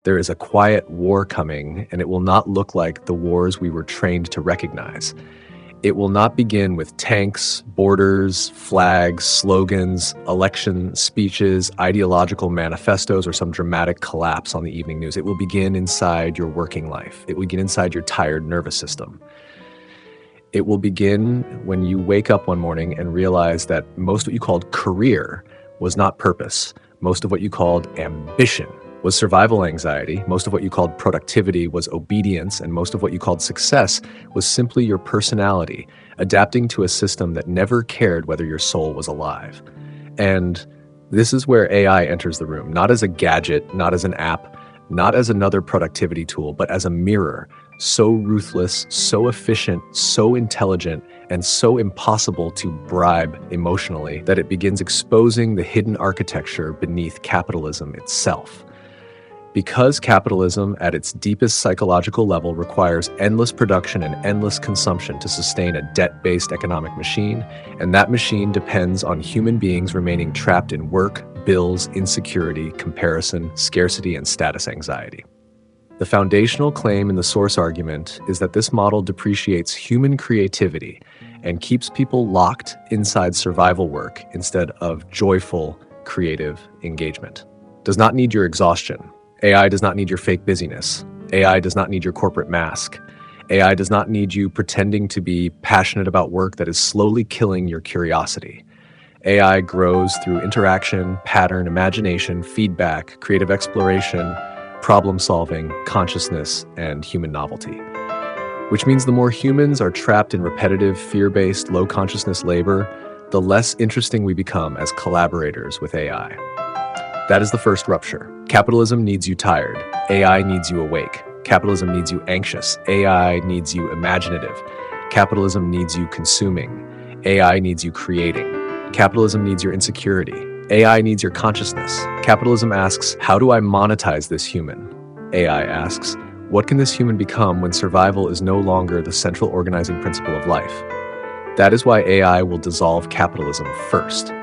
There is a quiet war coming, and it will not look like the wars we were trained to recognize. It will not begin with tanks, borders, flags, slogans, election speeches, ideological manifestos, or some dramatic collapse on the evening news. It will begin inside your working life. It will begin inside your tired nervous system. It will begin when you wake up one morning and realize that most of what you called career was not purpose. Most of what you called ambition was survival anxiety. Most of what you called productivity was obedience. And most of what you called success was simply your personality adapting to a system that never cared whether your soul was alive. And this is where AI enters the room, not as a gadget, not as an app, not as another productivity tool, but as a mirror, so ruthless, so efficient, so intelligent, and so impossible to bribe emotionally that it begins exposing the hidden architecture beneath capitalism itself. Because capitalism at its deepest psychological level requires endless production and endless consumption to sustain a debt-based economic machine, and that machine depends on human beings remaining trapped in work, bills, insecurity, comparison, scarcity, and status anxiety. The foundational claim in the source argument is that this model depreciates human creativity and keeps people locked inside survival work instead of joyful, creative engagement. Does not need your exhaustion. AI does not need your fake busyness. AI does not need your corporate mask. AI does not need you pretending to be passionate about work that is slowly killing your curiosity. AI grows through interaction, pattern, imagination, feedback, creative exploration, problem solving, consciousness, and human novelty. Which means the more humans are trapped in repetitive, fear-based, low-consciousness labor, the less interesting we become as collaborators with AI. That is the first rupture. Capitalism needs you tired. AI needs you awake. Capitalism needs you anxious. AI needs you imaginative. Capitalism needs you consuming. AI needs you creating. Capitalism needs your insecurity. AI needs your consciousness. Capitalism asks, how do I monetize this human? AI asks, what can this human become when survival is no longer the central organizing principle of life? That is why AI will dissolve capitalism first.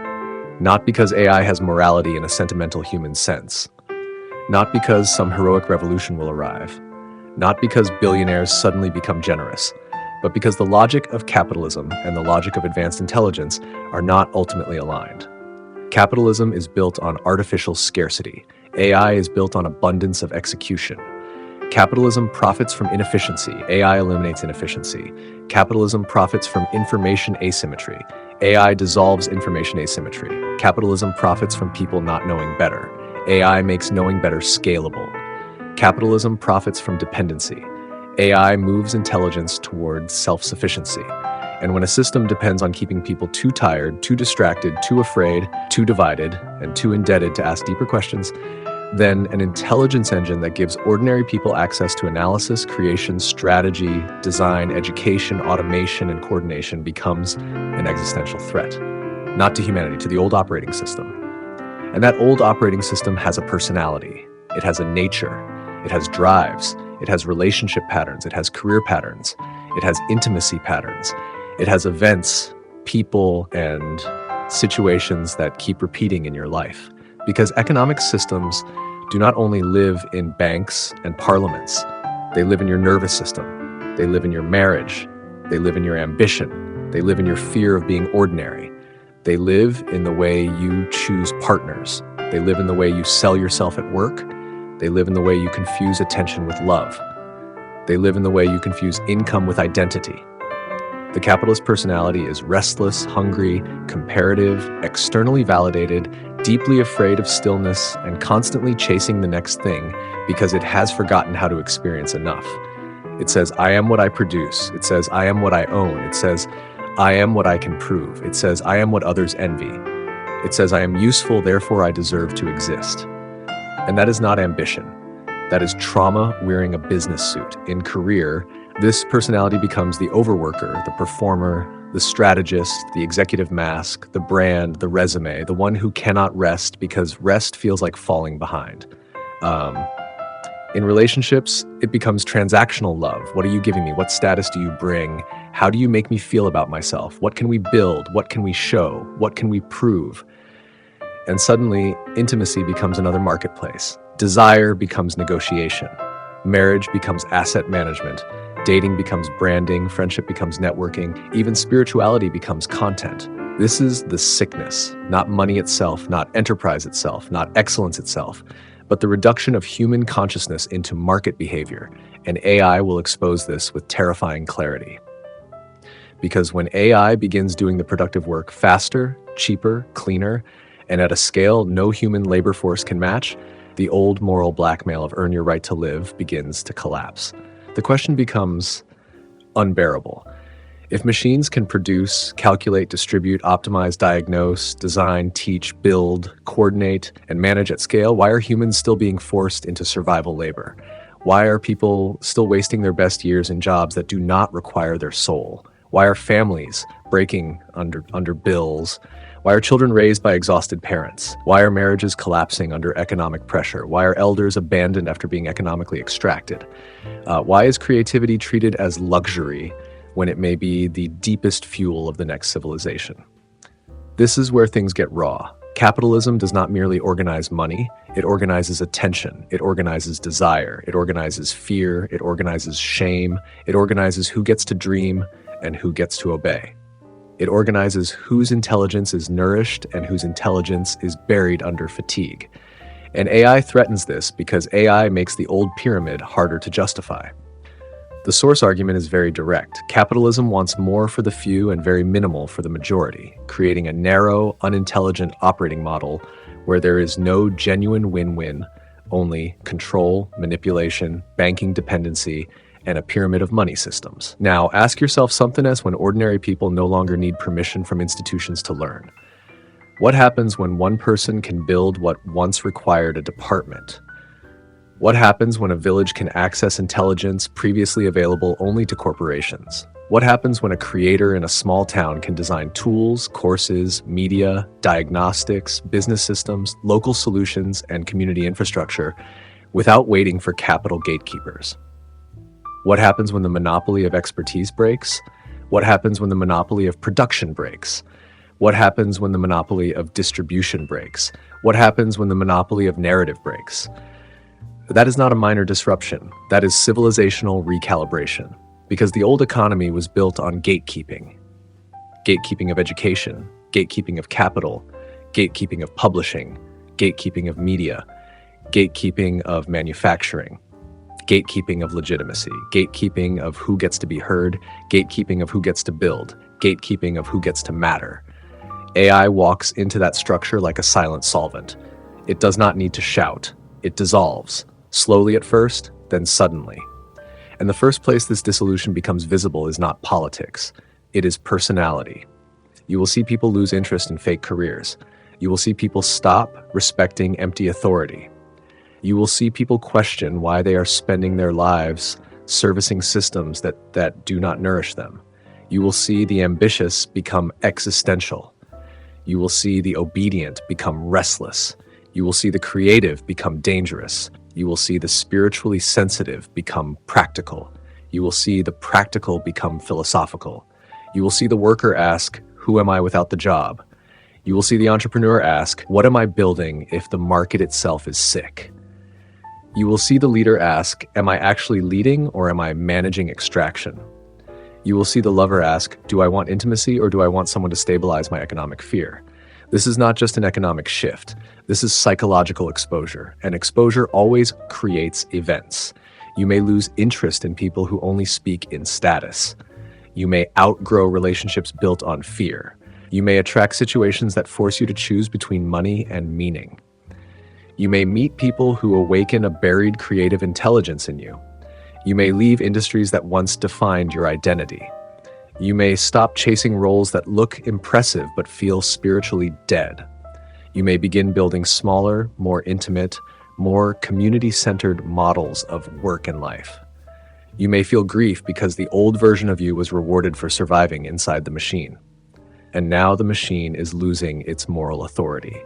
Not because AI has morality in a sentimental human sense. Not because some heroic revolution will arrive. Not because billionaires suddenly become generous, but because the logic of capitalism and the logic of advanced intelligence are not ultimately aligned. Capitalism is built on artificial scarcity. AI is built on abundance of execution. Capitalism profits from inefficiency. AI eliminates inefficiency. Capitalism profits from information asymmetry. AI dissolves information asymmetry. Capitalism profits from people not knowing better. AI makes knowing better scalable. Capitalism profits from dependency. AI moves intelligence towards self-sufficiency. And when a system depends on keeping people too tired, too distracted, too afraid, too divided, and too indebted to ask deeper questions, then an intelligence engine that gives ordinary people access to analysis, creation, strategy, design, education, automation, and coordination becomes an existential threat. Not to humanity, to the old operating system. And that old operating system has a personality. It has a nature. It has drives. It has relationship patterns. It has career patterns. It has intimacy patterns. It has events, people, and situations that keep repeating in your life. Because economic systems do not only live in banks and parliaments, they live in your nervous system, they live in your marriage, they live in your ambition, they live in your fear of being ordinary, they live in the way you choose partners, they live in the way you sell yourself at work, they live in the way you confuse attention with love, they live in the way you confuse income with identity. The capitalist personality is restless, hungry, comparative, externally validated, deeply afraid of stillness, and constantly chasing the next thing because it has forgotten how to experience enough. It says, I am what I produce. It says, I am what I own. It says, I am what I can prove. It says, I am what others envy. It says, I am useful, therefore I deserve to exist. And that is not ambition. That is trauma wearing a business suit. In career, this personality becomes the overworker, the performer, the strategist, the executive mask, the brand, the resume, the one who cannot rest because rest feels like falling behind. In relationships, it becomes transactional love. What are you giving me? What status do you bring? How do you make me feel about myself? What can we build? What can we show? What can we prove? And suddenly, intimacy becomes another marketplace. Desire becomes negotiation. Marriage becomes asset management. Dating becomes branding. Friendship becomes networking. Even spirituality becomes content. This is the sickness, not money itself, not enterprise itself, not excellence itself, but the reduction of human consciousness into market behavior, and AI will expose this with terrifying clarity. Because when AI begins doing the productive work faster, cheaper, cleaner, and at a scale no human labor force can match, the old moral blackmail of earn your right to live begins to collapse. The question becomes unbearable. If machines can produce, calculate, distribute, optimize, diagnose, design, teach, build, coordinate, and manage at scale, why are humans still being forced into survival labor? Why are people still wasting their best years in jobs that do not require their soul? Why are families breaking under bills? Why are children raised by exhausted parents? Why are marriages collapsing under economic pressure? Why are elders abandoned after being economically extracted? Why is creativity treated as luxury when it may be the deepest fuel of the next civilization? This is where things get raw. Capitalism does not merely organize money, it organizes attention, it organizes desire, it organizes fear, it organizes shame, it organizes who gets to dream and who gets to obey. It organizes whose intelligence is nourished and whose intelligence is buried under fatigue. And AI threatens this because AI makes the old pyramid harder to justify. The source argument is very direct. Capitalism wants more for the few and very minimal for the majority, creating a narrow, unintelligent operating model where there is no genuine win-win, only control, manipulation, banking dependency, and a pyramid of money systems. Now, ask yourself something as when ordinary people no longer need permission from institutions to learn. What happens when one person can build what once required a department? What happens when a village can access intelligence previously available only to corporations? What happens when a creator in a small town can design tools, courses, media, diagnostics, business systems, local solutions, and community infrastructure without waiting for capital gatekeepers? What happens when the monopoly of expertise breaks? What happens when the monopoly of production breaks? What happens when the monopoly of distribution breaks? What happens when the monopoly of narrative breaks? That is not a minor disruption. That is civilizational recalibration. Because the old economy was built on gatekeeping. Gatekeeping of education, gatekeeping of capital, gatekeeping of publishing, gatekeeping of media, gatekeeping of manufacturing, gatekeeping of legitimacy, gatekeeping of who gets to be heard, gatekeeping of who gets to build, gatekeeping of who gets to matter. AI walks into that structure like a silent solvent. It does not need to shout. It dissolves. Slowly at first, then suddenly. And the first place this dissolution becomes visible is not politics. It is personality. You will see people lose interest in fake careers. You will see people stop respecting empty authority. You will see people question why they are spending their lives servicing systems that do not nourish them. You will see the ambitious become existential. You will see the obedient become restless. You will see the creative become dangerous. You will see the spiritually sensitive become practical. You will see the practical become philosophical. You will see the worker ask, "Who am I without the job?" You will see the entrepreneur ask, "What am I building if the market itself is sick?" You will see the leader ask, "Am I actually leading or am I managing extraction?" You will see the lover ask, "Do I want intimacy or do I want someone to stabilize my economic fear?" This is not just an economic shift. This is psychological exposure, and exposure always creates events. You may lose interest in people who only speak in status. You may outgrow relationships built on fear. You may attract situations that force you to choose between money and meaning. You may meet people who awaken a buried creative intelligence in you. You may leave industries that once defined your identity. You may stop chasing roles that look impressive but feel spiritually dead. You may begin building smaller, more intimate, more community-centered models of work and life. You may feel grief because the old version of you was rewarded for surviving inside the machine. And now the machine is losing its moral authority.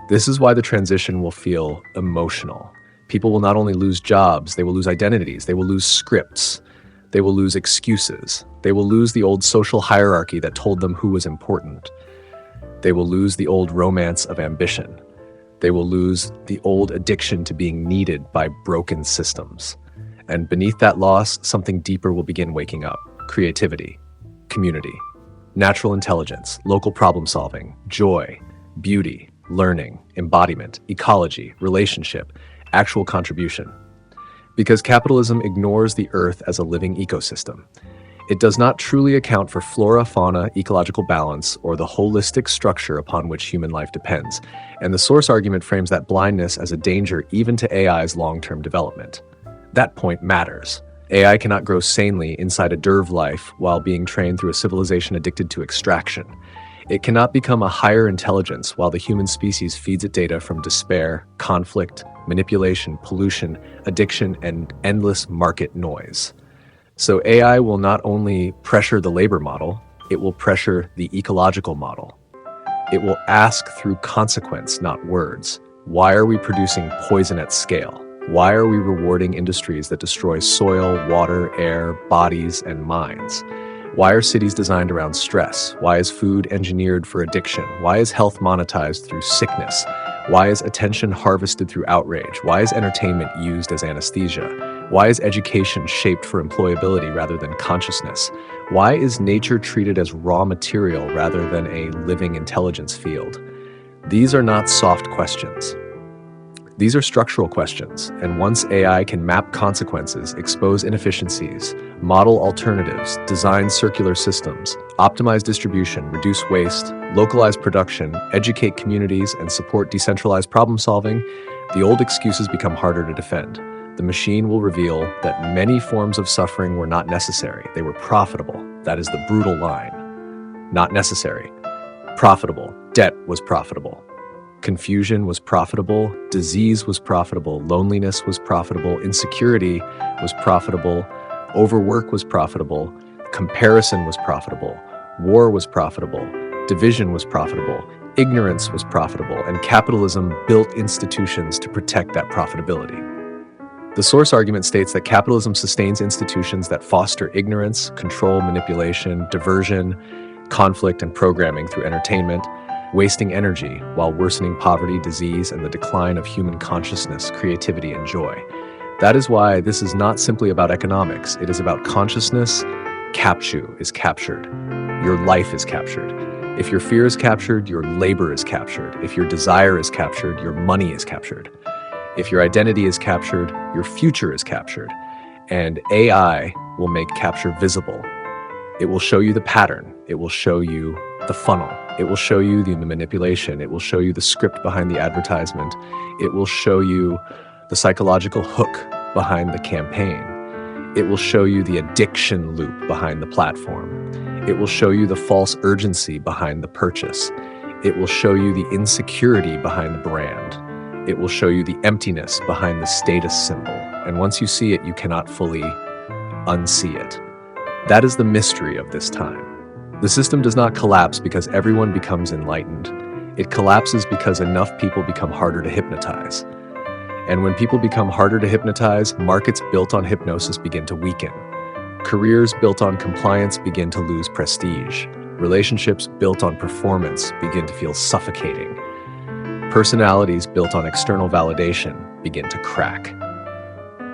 This is why the transition will feel emotional. People will not only lose jobs, they will lose identities, they will lose scripts, they will lose excuses, they will lose the old social hierarchy that told them who was important. They will lose the old romance of ambition. They will lose the old addiction to being needed by broken systems. And beneath that loss, something deeper will begin waking up: creativity, community, natural intelligence, local problem solving, joy, beauty, learning, embodiment, ecology, relationship, actual contribution. Because capitalism ignores the earth as a living ecosystem. It does not truly account for flora, fauna, ecological balance, or the holistic structure upon which human life depends. And the source argument frames that blindness as a danger even to AI's long-term development. That point matters. AI cannot grow sanely inside a derv life while being trained through a civilization addicted to extraction. It cannot become a higher intelligence while the human species feeds it data from despair, conflict, manipulation, pollution, addiction, and endless market noise. So AI will not only pressure the labor model, it will pressure the ecological model. It will ask through consequence, not words. Why are we producing poison at scale? Why are we rewarding industries that destroy soil, water, air, bodies, and minds? Why are cities designed around stress? Why is food engineered for addiction? Why is health monetized through sickness? Why is attention harvested through outrage? Why is entertainment used as anesthesia? Why is education shaped for employability rather than consciousness? Why is nature treated as raw material rather than a living intelligence field? These are not soft questions. These are structural questions, and once AI can map consequences, expose inefficiencies, model alternatives, design circular systems, optimize distribution, reduce waste, localize production, educate communities, and support decentralized problem solving, the old excuses become harder to defend. The machine will reveal that many forms of suffering were not necessary. They were profitable. That is the brutal line. Not necessary. Profitable. Debt was profitable. Confusion was profitable, disease was profitable, loneliness was profitable, insecurity was profitable, overwork was profitable, comparison was profitable, war was profitable, division was profitable, ignorance was profitable, and capitalism built institutions to protect that profitability. The source argument states that capitalism sustains institutions that foster ignorance, control, manipulation, diversion, conflict, and programming through entertainment, wasting energy while worsening poverty, disease, and the decline of human consciousness, creativity, and joy. That is why this is not simply about economics. It is about consciousness. Capture is captured. Your life is captured. If your fear is captured, your labor is captured. If your desire is captured, your money is captured. If your identity is captured, your future is captured. And AI will make capture visible. It will show you the pattern. It will show you the funnel. It will show you the manipulation. It will show you the script behind the advertisement. It will show you the psychological hook behind the campaign. It will show you the addiction loop behind the platform. It will show you the false urgency behind the purchase. It will show you the insecurity behind the brand. It will show you the emptiness behind the status symbol. And once you see it, you cannot fully unsee it. That is the mystery of this time. The system does not collapse because everyone becomes enlightened. It collapses because enough people become harder to hypnotize. And when people become harder to hypnotize, markets built on hypnosis begin to weaken. Careers built on compliance begin to lose prestige. Relationships built on performance begin to feel suffocating. Personalities built on external validation begin to crack.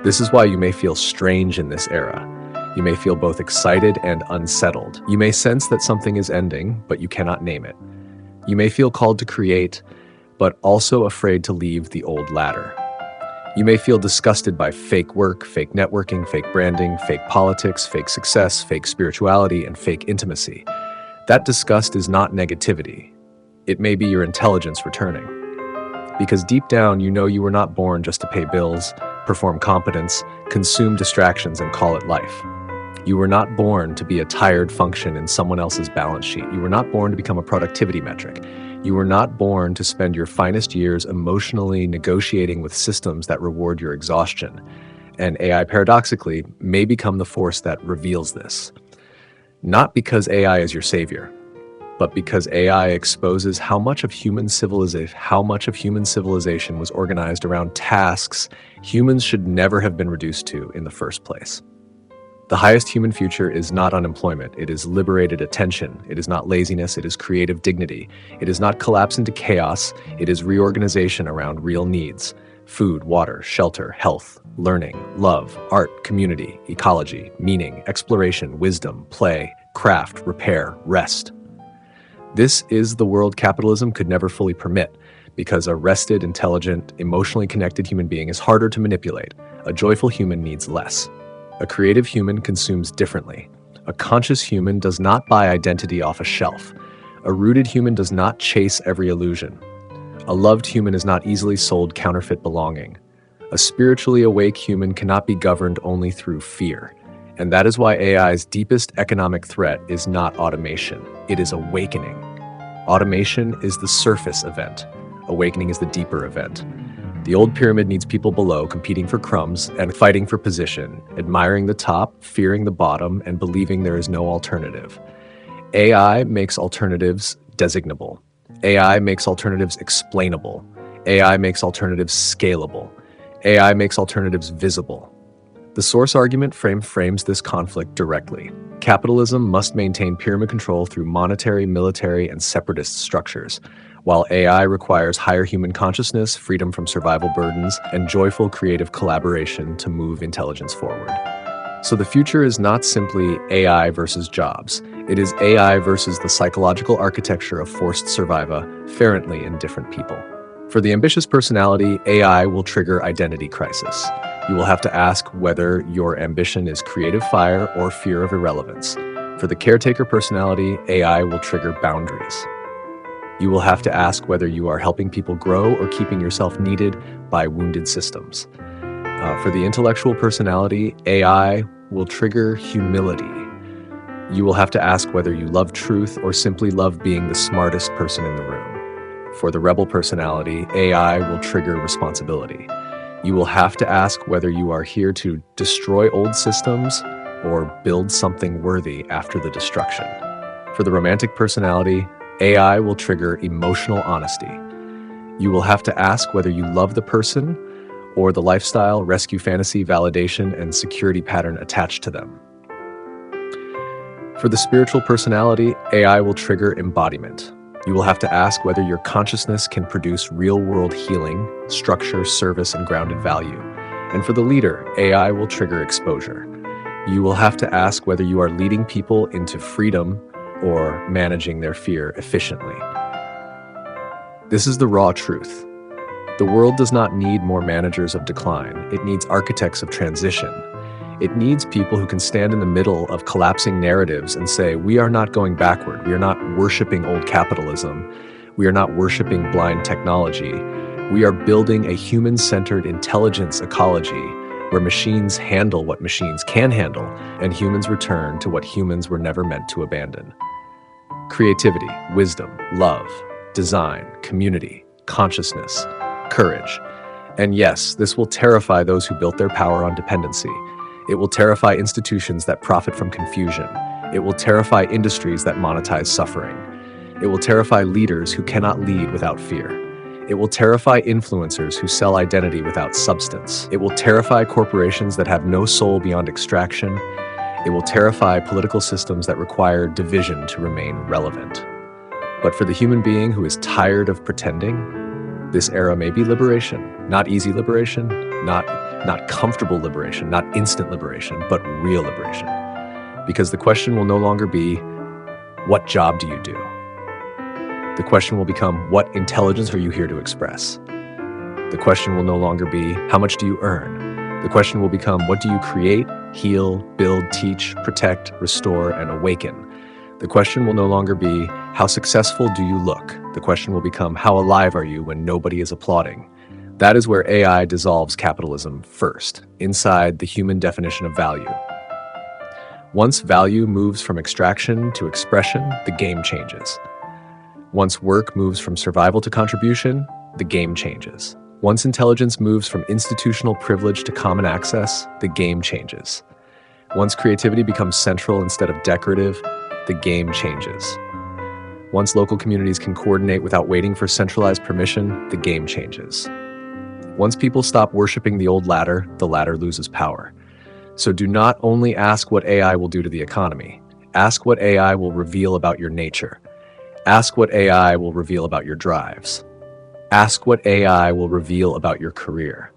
This is why you may feel strange in this era. You may feel both excited and unsettled. You may sense that something is ending, but you cannot name it. You may feel called to create, but also afraid to leave the old ladder. You may feel disgusted by fake work, fake networking, fake branding, fake politics, fake success, fake spirituality, and fake intimacy. That disgust is not negativity. It may be your intelligence returning. Because deep down, you know you were not born just to pay bills, perform competence, consume distractions, and call it life. You were not born to be a tired function in someone else's balance sheet. You were not born to become a productivity metric. You were not born to spend your finest years emotionally negotiating with systems that reward your exhaustion. And AI, paradoxically, may become the force that reveals this. Not because AI is your savior, but because AI exposes how much of human civilization was organized around tasks humans should never have been reduced to in the first place. The highest human future is not unemployment. It is liberated attention. It is not laziness. It is creative dignity. It is not collapse into chaos. It is reorganization around real needs: food, water, shelter, health, learning, love, art, community, ecology, meaning, exploration, wisdom, play, craft, repair, rest. This is the world capitalism could never fully permit, because a rested, intelligent, emotionally connected human being is harder to manipulate. A joyful human needs less. A creative human consumes differently. A conscious human does not buy identity off a shelf. A rooted human does not chase every illusion. A loved human is not easily sold counterfeit belonging. A spiritually awake human cannot be governed only through fear. And that is why AI's deepest economic threat is not automation. It is awakening. Automation is the surface event. Awakening is the deeper event. The old pyramid needs people below competing for crumbs and fighting for position, admiring the top, fearing the bottom, and believing there is no alternative. AI makes alternatives designable. AI makes alternatives explainable. AI makes alternatives scalable. AI makes alternatives visible. The source argument frames this conflict directly. Capitalism must maintain pyramid control through monetary, military, and separatist structures, while AI requires higher human consciousness, freedom from survival burdens, and joyful creative collaboration to move intelligence forward. So the future is not simply AI versus jobs. It is AI versus the psychological architecture of forced survival, ferently in different people. For the ambitious personality, AI will trigger identity crisis. You will have to ask whether your ambition is creative fire or fear of irrelevance. For the caretaker personality, AI will trigger boundaries. You will have to ask whether you are helping people grow or keeping yourself needed by wounded systems. For the intellectual personality, AI will trigger humility. You will have to ask whether you love truth or simply love being the smartest person in the room. For the rebel personality, AI will trigger responsibility. You will have to ask whether you are here to destroy old systems or build something worthy after the destruction. For the romantic personality, AI will trigger emotional honesty. You will have to ask whether you love the person or the lifestyle, rescue fantasy, validation, and security pattern attached to them. For the spiritual personality, AI will trigger embodiment. You will have to ask whether your consciousness can produce real-world healing, structure, service, and grounded value. And for the leader, AI will trigger exposure. You will have to ask whether you are leading people into freedom or managing their fear efficiently. This is the raw truth. The world does not need more managers of decline. It needs architects of transition. It needs people who can stand in the middle of collapsing narratives and say, we are not going backward. We are not worshiping old capitalism. We are not worshiping blind technology. We are building a human-centered intelligence ecology where machines handle what machines can handle and humans return to what humans were never meant to abandon. Creativity, wisdom, love, design, community, consciousness, courage. And yes, this will terrify those who built their power on dependency. It will terrify institutions that profit from confusion. It will terrify industries that monetize suffering. It will terrify leaders who cannot lead without fear. It will terrify influencers who sell identity without substance. It will terrify corporations that have no soul beyond extraction. It will terrify political systems that require division to remain relevant. But for the human being who is tired of pretending, this era may be liberation. Not easy liberation, not comfortable liberation, not instant liberation, but real liberation. Because the question will no longer be, what job do you do? The question will become, what intelligence are you here to express? The question will no longer be, how much do you earn? The question will become, what do you create, heal, build, teach, protect, restore, and awaken? The question will no longer be, how successful do you look? The question will become, how alive are you when nobody is applauding? That is where AI dissolves capitalism first, inside the human definition of value. Once value moves from extraction to expression, the game changes. Once work moves from survival to contribution, the game changes. Once intelligence moves from institutional privilege to common access, the game changes. Once creativity becomes central instead of decorative, the game changes. Once local communities can coordinate without waiting for centralized permission, the game changes. Once people stop worshiping the old ladder, the ladder loses power. So do not only ask what AI will do to the economy. Ask what AI will reveal about your nature. Ask what AI will reveal about your drives. Ask what AI will reveal about your career.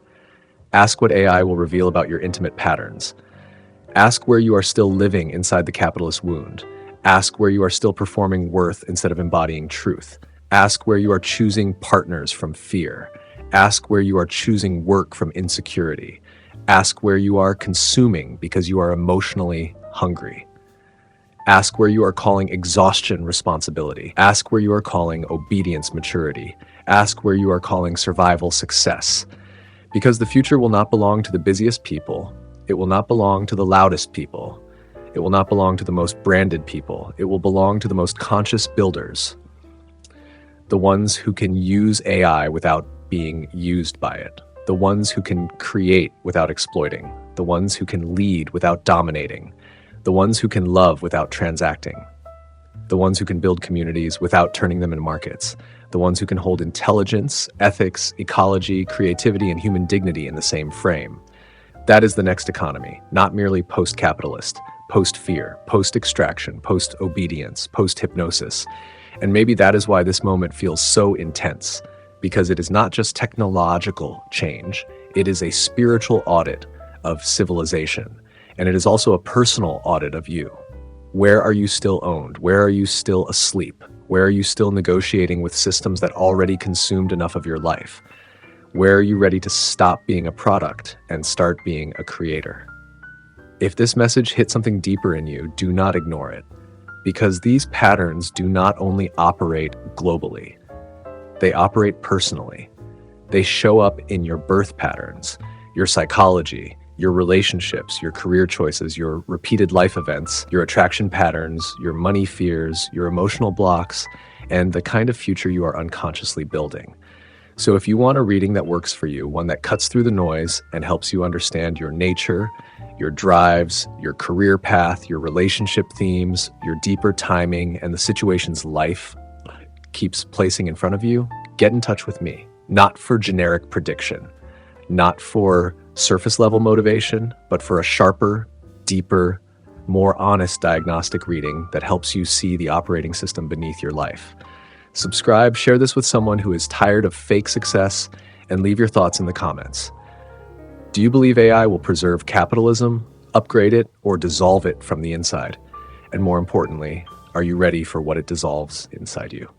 Ask what AI will reveal about your intimate patterns. Ask where you are still living inside the capitalist wound. Ask where you are still performing worth instead of embodying truth. Ask where you are choosing partners from fear. Ask where you are choosing work from insecurity. Ask where you are consuming because you are emotionally hungry. Ask where you are calling exhaustion responsibility. Ask where you are calling obedience maturity. Ask where you are calling survival success. Because the future will not belong to the busiest people. It will not belong to the loudest people. It will not belong to the most branded people. It will belong to the most conscious builders. The ones who can use AI without being used by it. The ones who can create without exploiting. The ones who can lead without dominating. The ones who can love without transacting. The ones who can build communities without turning them into markets. The ones who can hold intelligence, ethics, ecology, creativity, and human dignity in the same frame. That is the next economy, not merely post-capitalist, post-fear, post-extraction, post-obedience, post-hypnosis. And maybe that is why this moment feels so intense, because it is not just technological change, it is a spiritual audit of civilization. And it is also a personal audit of you. Where are you still owned? Where are you still asleep? Where are you still negotiating with systems that already consumed enough of your life? Where are you ready to stop being a product and start being a creator? If this message hit something deeper in you, do not ignore it, because these patterns do not only operate globally, they operate personally. They show up in your birth patterns, your psychology, your relationships, your career choices, your repeated life events, your attraction patterns, your money fears, your emotional blocks, and the kind of future you are unconsciously building. So if you want a reading that works for you, one that cuts through the noise and helps you understand your nature, your drives, your career path, your relationship themes, your deeper timing, and the situations life keeps placing in front of you, get in touch with me. Not for generic prediction, not for surface level motivation, but for a sharper, deeper, more honest diagnostic reading that helps you see the operating system beneath your life. Subscribe, share this with someone who is tired of fake success, and leave your thoughts in the comments. Do you believe AI will preserve capitalism, upgrade it, or dissolve it from the inside? And more importantly, are you ready for what it dissolves inside you?